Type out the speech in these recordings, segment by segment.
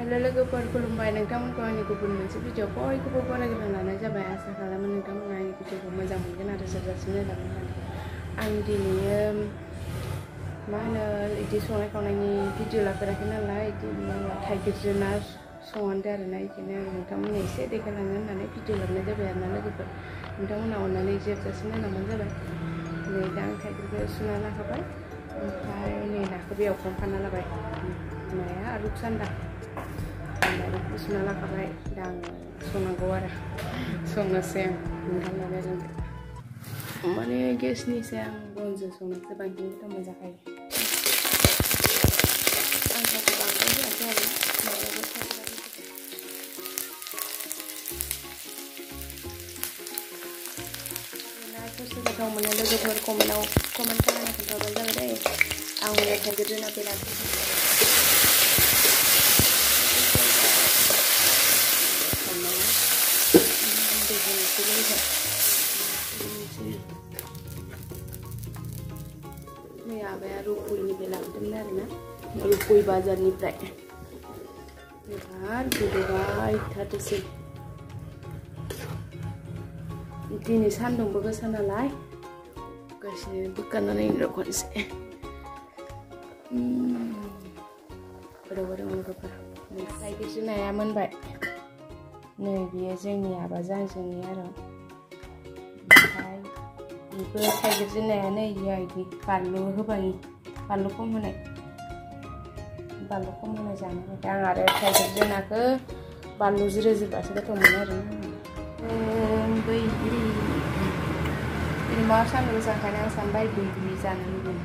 Hello लोगोफोर खुलुमबाय नोंथांमोनखौ आंनि गुबुन मोनसे भिडिअ बयखौबो बरायग्रोना लानाय जाबाय आसा खालामो नोंथांमोना आंनि भिडिअखौ मोजां मोनगोन आरो जोबजासिम नायलांगोन होननानै आं दिनैयो मा होनो इदि संनाय खावनायनि भिडिअ लाफेराखै नालाय इदिनो थाइगिरजों ना संहांदो आरोना इदिनो नोंथांमोननो एसे देखायलांनो होननानै भिडिअ लाबोनाय जाबाय आरोना लोगोफोर नोंथांमोना अननानै जोबजासिम नायलांबानो जाबाय नै दा आं थाइगिरखौ सुना लाखाबाय ओमफ्राय नै नाखौबो एवफ्रामखाना लाबाय नाया रुपसान्दा माइरंखौ सुना लाखाबाय दा आं संनांगौ आरो संनोसै आं ओंखाम लानायजों माने गेसनिसै आं बनजों संनायखौ बांसिन गोथाव मोनजाखायो आं थावखौ बांद्राय होआखै आरो माबाबो ना सोरसो गोथाव मोनो लोगोफोर कमेन्ट खालामना खोन्थाबानो जाबाय दै आं हले थाइगिरजों ना बिराद माबाया रुपयनिफ्राय लाबोदोंमोन आरोना रुपय बाजारनिफ्राय बिराद गोदौबाय थाथोंसै दिनै सान्दुंबो गोसा नालाय गासिनो बोखारनानै खनसे गोदौबाय दं लोगोफोर नै थाइगिरजों नाया मोनबाय नै बियो जोंनि आबाजों आंजोंनि आरो ओमफ्राय बेबो थाइगिरजों नायानो इयो इदि बानलु होबाय बानलु खम होनाय जानो आं आरो थाइगिरजों नाखौ बानलु जिरा जिरासो गोथाव मोनो आरो बैग्रि मा सान्दुं गोसाखायनो आं सानबाय बैग्रि जानो लुबैयो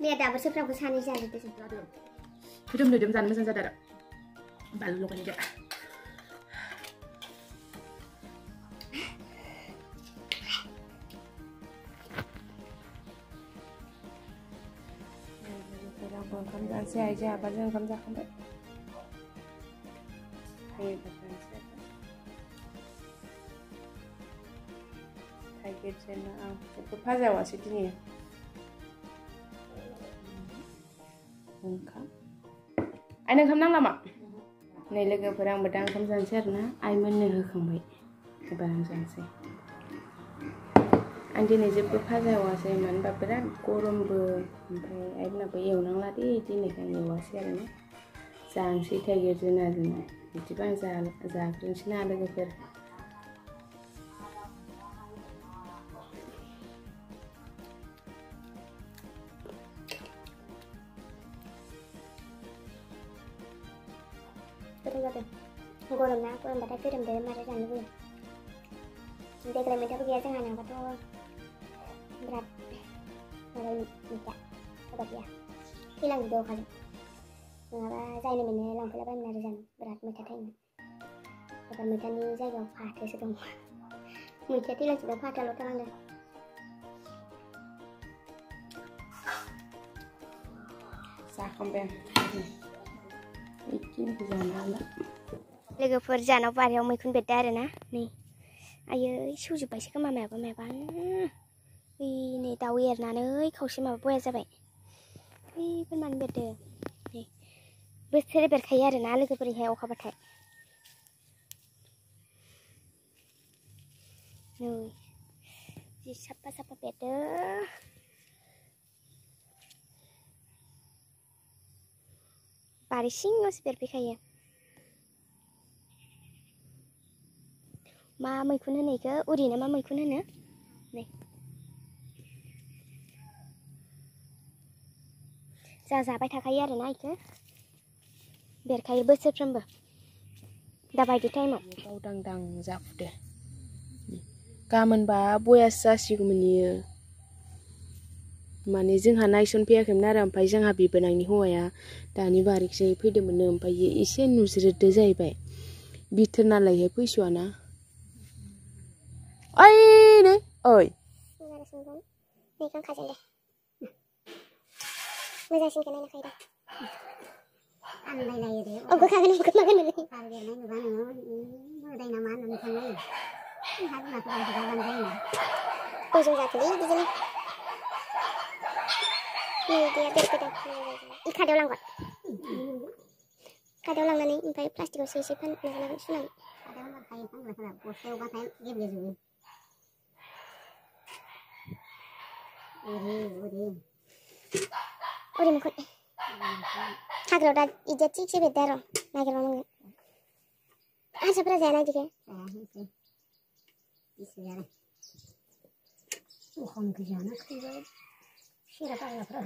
मैया दाबोरसोफ्राबो सानै जाजोबदों खोदोम लोदोम जानो मोजां जादों आरो बानलु लगायदो ओंखाम जानोसै आइजो आबाजों ओंखाम जाखांबाय जानोसै थाइगिरजों आं जेबो फाजावासै दिनै ओंखाम आइनो ओंखाम नांला मा नै लोगोफोर आंबो दा ओंखाम जानोसै आरोना आइ मोननो होखांबाय एबार आं जानोसै आं दिनै जेबो फाजावासै मानो होनबा बिराद गरमबो ओमफ्राय आइमोनाबो एवनांला दे दिनैखाय आं एवासै आरोना जानोसै थाइगिरजों नाजों बिदिबा आं जाग्रोनोसै ना लोगोफोर गरम ना गरमबाथाय गोरोमदो मारै जानो लुबैयो देग्लाय मैथाबो गैया जोंहा नङाबाथ' बिराद माबायो मैथा सोरबा गैया थैलांजोबदो अखाजों नङाबा जायनो मोनो लांफैलाबायोमोन आरो जानो बिराद मैथा थायोमोन एबार मैथानि जायगायाव फाथोसो दं मैथाया थैलांजोबदों फाथोआल' थालांदों जाखांबाय बेखिनिखौ जानो हाला लोगोफोर जानाव बारियाव मैखुन बेरदों आरो ना नै आयै सौजोब्बायसो खोमा मायाबा ओइ नै दाउ एरनानै खावसे माबा बया जाबाय ओइफोर मानो बेरदों नै बोसोरे बेरखायो आरो ना लोगोफोरनिहाय अखाबाथाय नै जि साफा साफा बेरदों बारि सिङावसो बेरफैखायो मा मैखुन होनो इखो उरि ना मा मैखुन होनो नै जाबाय थाखायो आरोना इखो बेरखायो बोसोरफ्रोमबो दाबायदि टाइमाव गावदांदां जाफुदो गाबोनबा बयासो जासिगौमोन इयो माने जोंहा नायसनफैयाखैमोन आरो ओमफ्राय जोंहा बिबोनांनि हौवाया दानि बारिखसो फैदोंमोननो ओमफ्राय एसे नुज्रोदो जाहैबाय बिथोर नालायहाय फैस'आना ओइ नै ओइ मैगं खाजों दे मोजांसिनखौ नायनाखायो दा आनलायलायो दे गोखागोन गोमागोन बार बेरनाय नुबा नोङो मोदाय नामा होननानै थांलायो हा बिमाखौ बार हगारबानो जायोना गोजौ जाथोलै बिदिनो नै दैया बेरफैदों इ खादायाव लांगोन खादायाव लांनानै ओमफ्राय प्लास्टिकआव एसे माबानानै सुनानै खादायाव लांखायो फानग्राफोरा बस्थायावबाथाय गेब्लेजोबो उरि मैखुन हाग्रायाव दा इदिया थिगसे बेरदों आरो नागिरबा मोनगोन हारसाफोरा जायाना इदिखौ अखमखौ जाना खैबाय सिरा बाग्राफ्रा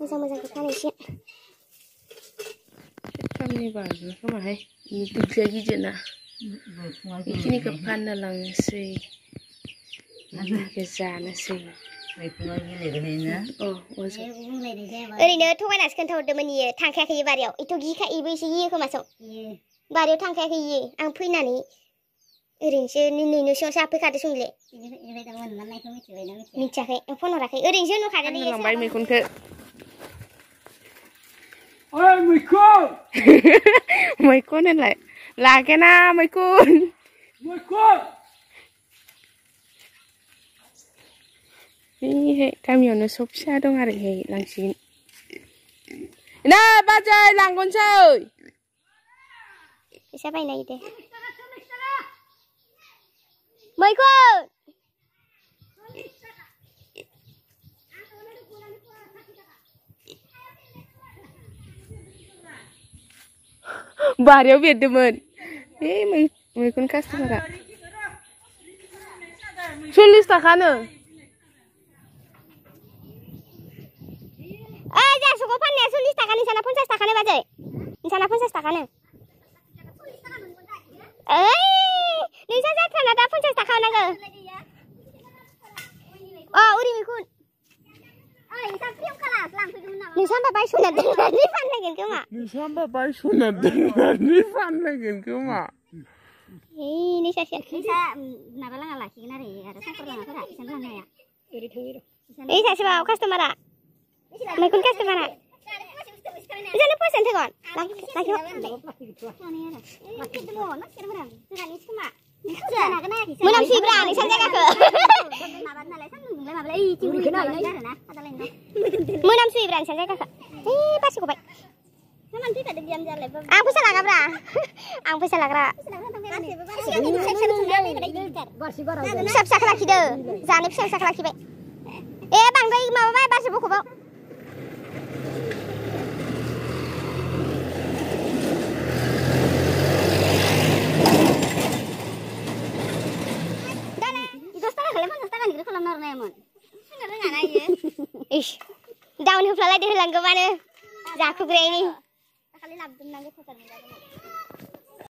मोजां मोजांखौ फानैसो सेरथामनि बारगो खोमाहाय दुब्लिया गिदिरना बेखिनिखौ फाननो लांनोसै जानोसै ओरैनो थगायनासो खोन्थाहरदोंमोन इयो थांखायाखै बारियाव इथ' गिखायोबो एसे गियो खोमासो बारियाव थांखायाखै इयो आं फैनानै ओरैनोसो नोंनो सिङावसो हाबफैखादो सुंले मिथियाखै फन हराखै ओरैनोसो नुखादों लांबाय मैखुनखौ ओइ मैखुन मैखुन होनलाय लागेना मैखुन मैखुन बेहाय गामियावनो सब फिसा दं आरो बेहाय लांसिगोन नै बाजै लांगोनसै फैसा बायनाय दे मैखुन बारियाव बेरदोंमोन बे मैखुन कास्टमारा 40 थाखानो ओइ जासुखौ फाननाया 40 थाखा नोंसाना 50 थाखानो बाजै नोंसाना 50 थाखानो ओइ नोंसा जाथ्राना दा 50 थाखा होनांगौ उरि मैखुन नोंसा होनबा बायस'ना दोननानै फानलायगोन खोमा नोंसा होनबा बायस'ना दोननानै फानलायगोन खोमा नोंसा माबा लाङा लाखिगोन आरो संकर लाङाफोरा इसान लांनो हाया Ini saya sebab customer. Mereka customer. Jangan lupa sentuhan. Lagi. Menam si berani santai kakak. Menam si berani santai kakak. Pasti kau baik. Aku salah kabra. Aku salah kabra. Siap lagi deh. Jangan siap lagi baik. Bang doi mau baik pasti buku bau. Ish, daun huflala di hilang ke mana? Jaku grey ni. Kali labdun nangge foto ni.